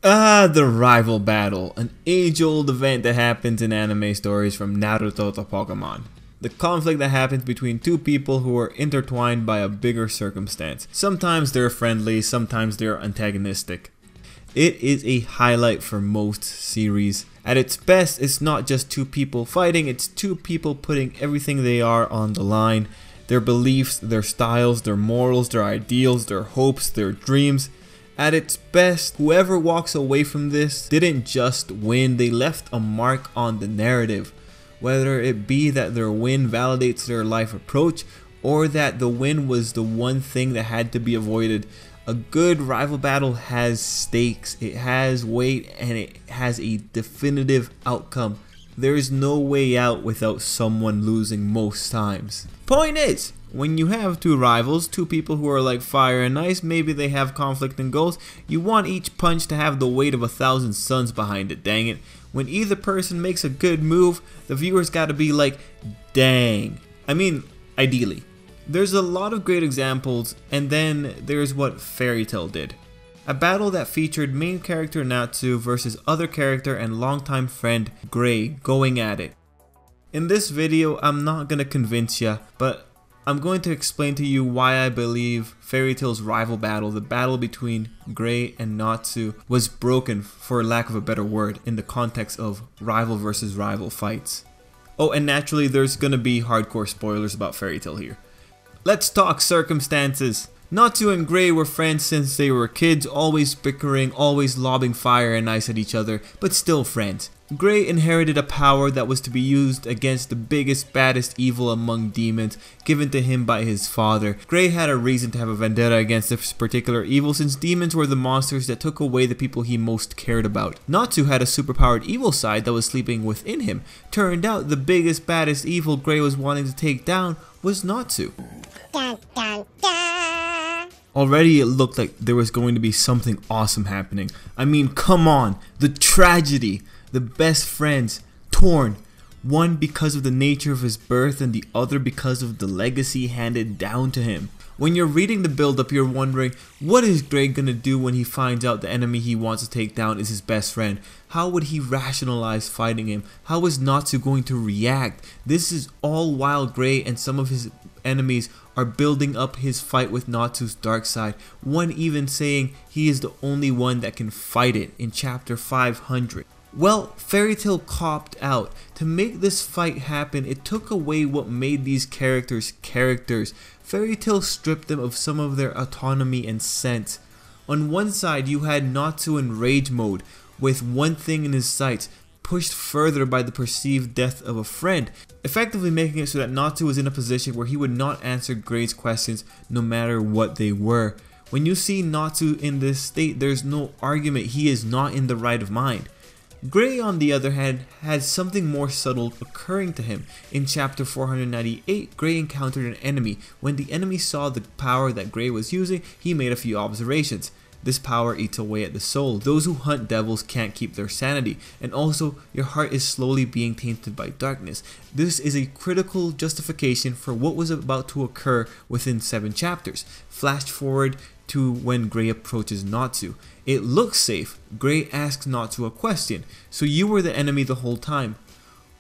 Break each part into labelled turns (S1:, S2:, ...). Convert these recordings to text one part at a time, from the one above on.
S1: The rival battle, an age-old event that happens in anime stories from Naruto to Pokemon. The conflict that happens between two people who are intertwined by a bigger circumstance. Sometimes they're friendly, sometimes they're antagonistic. It is a highlight for most series. At its best, it's not just two people fighting, it's two people putting everything they are on the line. Their beliefs, their styles, their morals, their ideals, their hopes, their dreams. At its best, whoever walks away from this didn't just win, they left a mark on the narrative. Whether it be that their win validates their life approach, or that the win was the one thing that had to be avoided. A good rival battle has stakes, it has weight, and it has a definitive outcome. There is no way out without someone losing most times. Point is, when you have two rivals, two people who are like fire and ice, maybe they have conflicting goals, you want each punch to have the weight of 1,000 suns behind it, dang it. When either person makes a good move, the viewers gotta be like, dang. I mean, ideally. There's a lot of great examples, and then there's what Fairy Tail did. A battle that featured main character Natsu versus other character and longtime friend Gray going at it. In this video, I'm not gonna convince ya, but I'm going to explain to you why I believe Fairy Tail's rival battle, the battle between Gray and Natsu, was broken, for lack of a better word, in the context of rival versus rival fights. Oh, and naturally there's gonna be hardcore spoilers about Fairy Tail here. Let's talk circumstances. Natsu and Gray were friends since they were kids, always bickering, always lobbing fire and ice at each other, but still friends. Gray inherited a power that was to be used against the biggest, baddest evil among demons, given to him by his father. Gray had a reason to have a vendetta against this particular evil, since demons were the monsters that took away the people he most cared about. Natsu had a superpowered evil side that was sleeping within him. Turned out the biggest, baddest evil Gray was wanting to take down was Natsu.
S2: Dun, dun, dun.
S1: Already it looked like there was going to be something awesome happening. I mean, come on, the tragedy. The best friends, torn, one because of the nature of his birth and the other because of the legacy handed down to him. When you're reading the build-up, you're wondering, what is Gray gonna do when he finds out the enemy he wants to take down is his best friend? How would he rationalize fighting him? How is Natsu going to react? This is all while Gray and some of his enemies are building up his fight with Natsu's dark side, one even saying he is the only one that can fight it in chapter 500. Well, Fairy Tail copped out. To make this fight happen, it took away what made these characters characters. Fairy Tail stripped them of some of their autonomy and sense. On one side, you had Natsu in rage mode, with one thing in his sights, pushed further by the perceived death of a friend, effectively making it so that Natsu was in a position where he would not answer Gray's questions no matter what they were. When you see Natsu in this state, there's no argument he is not in the right of mind. Gray, on the other hand, had something more subtle occurring to him. In chapter 498, Gray encountered an enemy. When the enemy saw the power that Gray was using, he made a few observations. This power eats away at the soul. Those who hunt devils can't keep their sanity, and also your heart is slowly being tainted by darkness. This is a critical justification for what was about to occur within 7 chapters. Flash forward to when Gray approaches Natsu. It looks safe. Gray asks Natsu a question. So you were the enemy the whole time.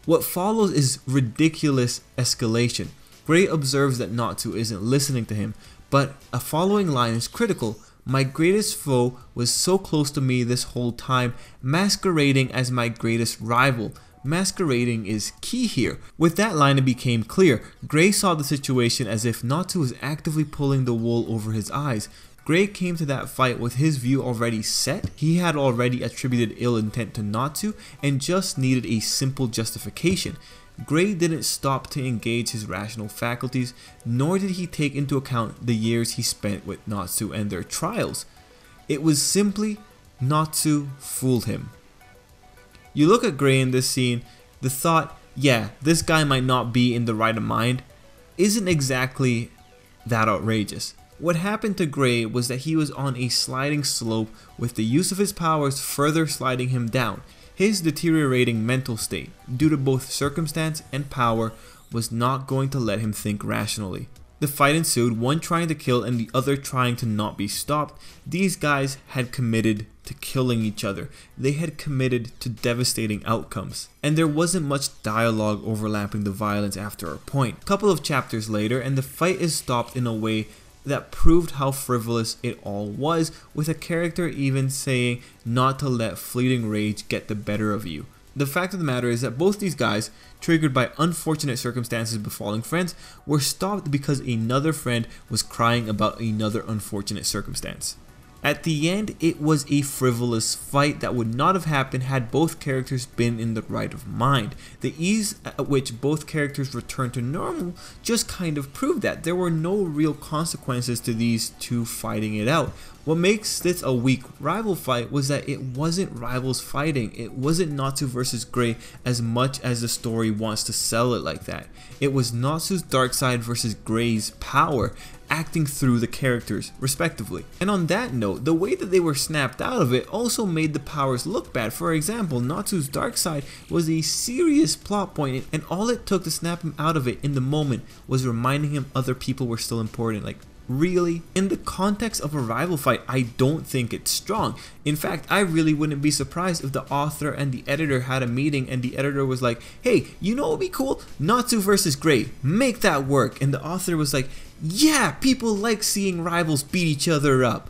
S1: What follows is ridiculous escalation. Gray observes that Natsu isn't listening to him, but a following line is critical. My greatest foe was so close to me this whole time, masquerading as my greatest rival. Masquerading is key here. With that line, it became clear. Gray saw the situation as if Natsu was actively pulling the wool over his eyes. Gray came to that fight with his view already set. He had already attributed ill intent to Natsu and just needed a simple justification. Gray didn't stop to engage his rational faculties, nor did he take into account the years he spent with Natsu and their trials. It was simply Natsu fooled him. You look at Gray in this scene, the thought, yeah, this guy might not be in the right of mind, isn't exactly that outrageous. What happened to Gray was that he was on a sliding slope with the use of his powers further sliding him down. His deteriorating mental state, due to both circumstance and power, was not going to let him think rationally. The fight ensued, one trying to kill and the other trying to not be stopped. These guys had committed to killing each other. They had committed to devastating outcomes. And there wasn't much dialogue overlapping the violence after a point. A couple of chapters later, and the fight is stopped in a way that proved how frivolous it all was, with a character even saying not to let fleeting rage get the better of you. The fact of the matter is that both these guys, triggered by unfortunate circumstances befalling friends, were stopped because another friend was crying about another unfortunate circumstance. At the end, it was a frivolous fight that would not have happened had both characters been in the right of mind. The ease at which both characters returned to normal just kind of proved that there were no real consequences to these two fighting it out. What makes this a weak rival fight was that it wasn't rivals fighting. It wasn't Natsu versus Gray as much as the story wants to sell it like that. It was Natsu's dark side versus Gray's power, acting through the characters respectively. And on that note, the way that they were snapped out of it also made the powers look bad. For example, Natsu's dark side was a serious plot point, and all it took to snap him out of it in the moment was reminding him other people were still important. Like, really? In the context of a rival fight, I don't think it's strong. In fact, I really wouldn't be surprised if the author and the editor had a meeting and the editor was like, hey, you know what would be cool? Natsu versus Gray, make that work. And the author was like, yeah, people like seeing rivals beat each other up.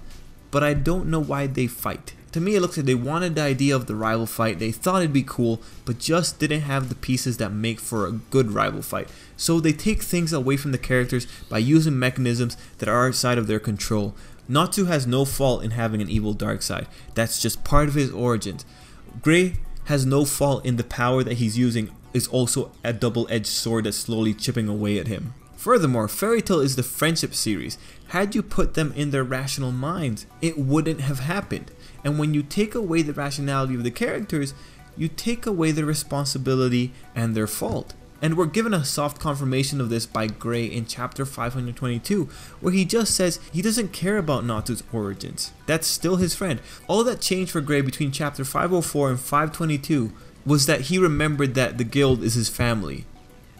S1: But I don't know why they fight. To me, it looks like they wanted the idea of the rival fight, they thought it'd be cool, but just didn't have the pieces that make for a good rival fight. So they take things away from the characters by using mechanisms that are outside of their control. Natsu has no fault in having an evil dark side. That's just part of his origins. Gray has no fault in the power that he's using is also a double-edged sword that's slowly chipping away at him. Furthermore, Fairy Tail is the friendship series. Had you put them in their rational minds, it wouldn't have happened. And when you take away the rationality of the characters, you take away their responsibility and their fault. And we're given a soft confirmation of this by Gray in chapter 522, where he just says he doesn't care about Natsu's origins. That's still his friend. All that changed for Gray between chapter 504 and 522 was that he remembered that the guild is his family.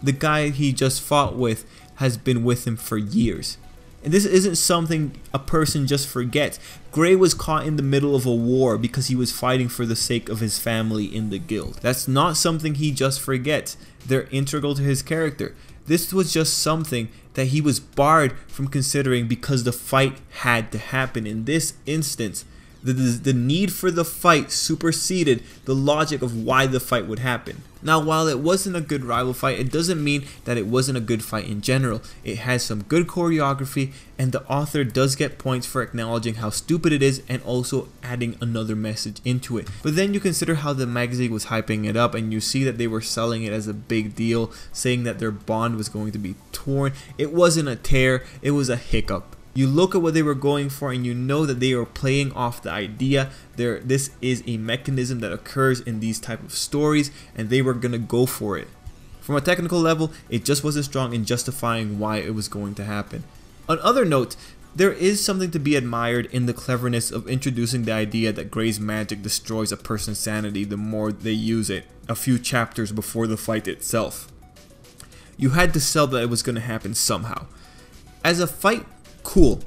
S1: The guy he just fought with has been with him for years. And this isn't something a person just forgets. Gray was caught in the middle of a war because he was fighting for the sake of his family in the guild. That's not something he just forgets. They're integral to his character. This was just something that he was barred from considering because the fight had to happen. In this instance, the need for the fight superseded the logic of why the fight would happen. Now, while it wasn't a good rival fight, it doesn't mean that it wasn't a good fight in general. It has some good choreography, and the author does get points for acknowledging how stupid it is and also adding another message into it. But then you consider how the magazine was hyping it up, and you see that they were selling it as a big deal, saying that their bond was going to be torn. It wasn't a tear, it was a hiccup. You look at what they were going for and you know that they are playing off the idea. This is a mechanism that occurs in these type of stories, and they were gonna go for it. From a technical level, it just wasn't strong in justifying why it was going to happen. On other notes, there is something to be admired in the cleverness of introducing the idea that Gray's magic destroys a person's sanity the more they use it a few chapters before the fight itself. You had to sell that it was going to happen somehow. As a fight, cool.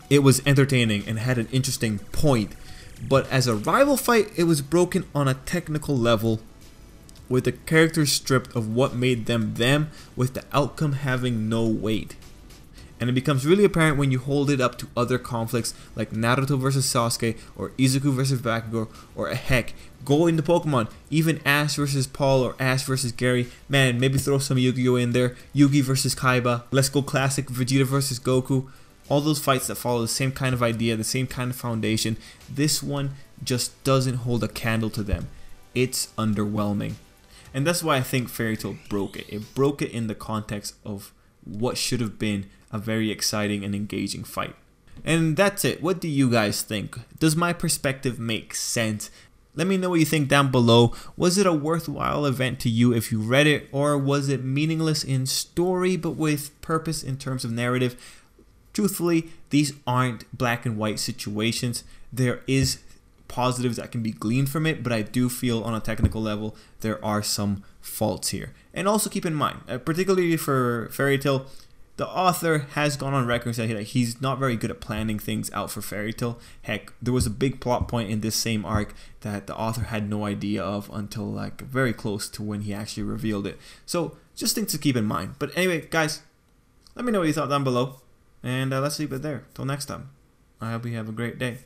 S1: It was entertaining and had an interesting point, but as a rival fight, it was broken on a technical level, with the characters stripped of what made them them, with the outcome having no weight. And it becomes really apparent when you hold it up to other conflicts like Naruto vs Sasuke, or Izuku vs Bakugo, or heck, go into Pokemon, even Ash vs Paul or Ash vs Gary. Man, maybe throw some Yu-Gi-Oh in there, Yugi vs Kaiba, Let's Go Classic, Vegeta vs Goku. All those fights that follow the same kind of idea, the same kind of foundation. This one just doesn't hold a candle to them. It's underwhelming. And that's why I think Fairy Tail broke it. It broke it in the context of what should have been a very exciting and engaging fight. And that's it. What do you guys think? Does my perspective make sense? Let me know what you think down below. Was it a worthwhile event to you if you read it, or was it meaningless in story but with purpose in terms of narrative? Truthfully, these aren't black and white situations. There is positives that can be gleaned from it, but I do feel on a technical level there are some faults here. And also keep in mind, particularly for Fairy Tail, the author has gone on record saying that he's not very good at planning things out for Fairy Tail. Heck, there was a big plot point in this same arc that the author had no idea of until like very close to when he actually revealed it. So just things to keep in mind. But anyway, guys, let me know what you thought down below, and let's leave it there. Till next time, I hope you have a great day.